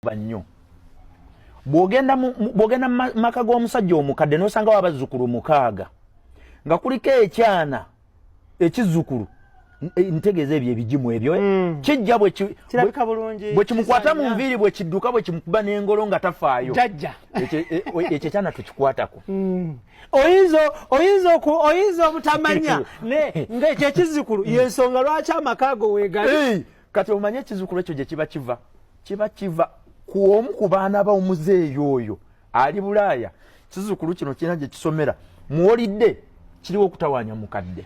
banyo bwogenda maka g'omusajja omukadde n'osanga w'abazzukulu 6 nga kuliko ekyana ekizzukulu ntegeeza ebyo ebigimu ebyo kijja bwe kimukwata mu nviiri bwe kidduka bwe kimukuba n'engolo nga tafaayo ekyo kyana tukikwatako oyinza obutamanya ng'ekyo ekizzukulu y'ensonga lwaki amaka ago weegali kati omanye ekizzukulu ekyo gye kiba kiva kuomu ku baana b'omuzeeyi oyo ali Bulaaya. Kizzukulu kino kirina gye kisomera muwolidde kiriwo okutawaanya mukadde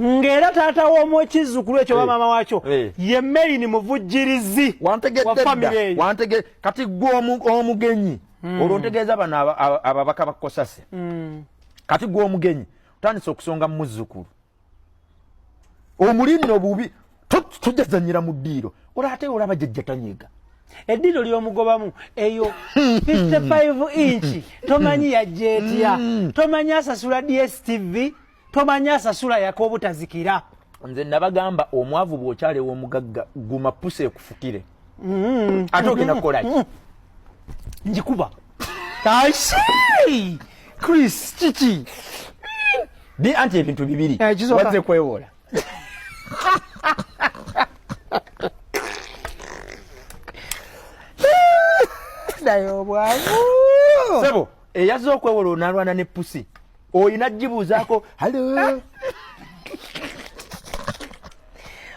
ng'era taata w'omukizzukulu ekyo ba maama waakyo ye Maine muvujjirizi wa famire eyo. Kati gwe omugenyi olwo ntegeeza bano ababaka ba Kosase kati gwe omugenyi otandise okusonga mu muzzukulu omulinno bubi tujjazanyira mu ddiiro olate olaba jjajja tanyiga eddiiro ly'omugobamu eyo 55 inch tomanyi yajja etya tomanyi asasula DSTV tomanyi asasula yak'obutazikira. Nze nabagamba omwavu bw'okyale w'omugagga guma pusa ekufukire ate ogenda kukolaki njikuba tashi Chris kiki bi anti ebintu bibiri wazze kwewola dayo bwavu sebo eyazze okwewola onalwana ne pusi oyina jibuzaako halo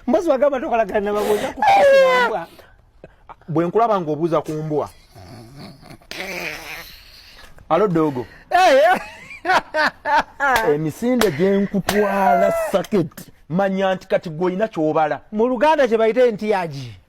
mbozi wagamba tokolagana nababuuza kumbwa bwe nkulaba ng'obuuza ku mbwa alo dogo emisinde gye nkutwala saketi manya nti kati gw'olina ky'obala mu Luganda kye bayita entiyaji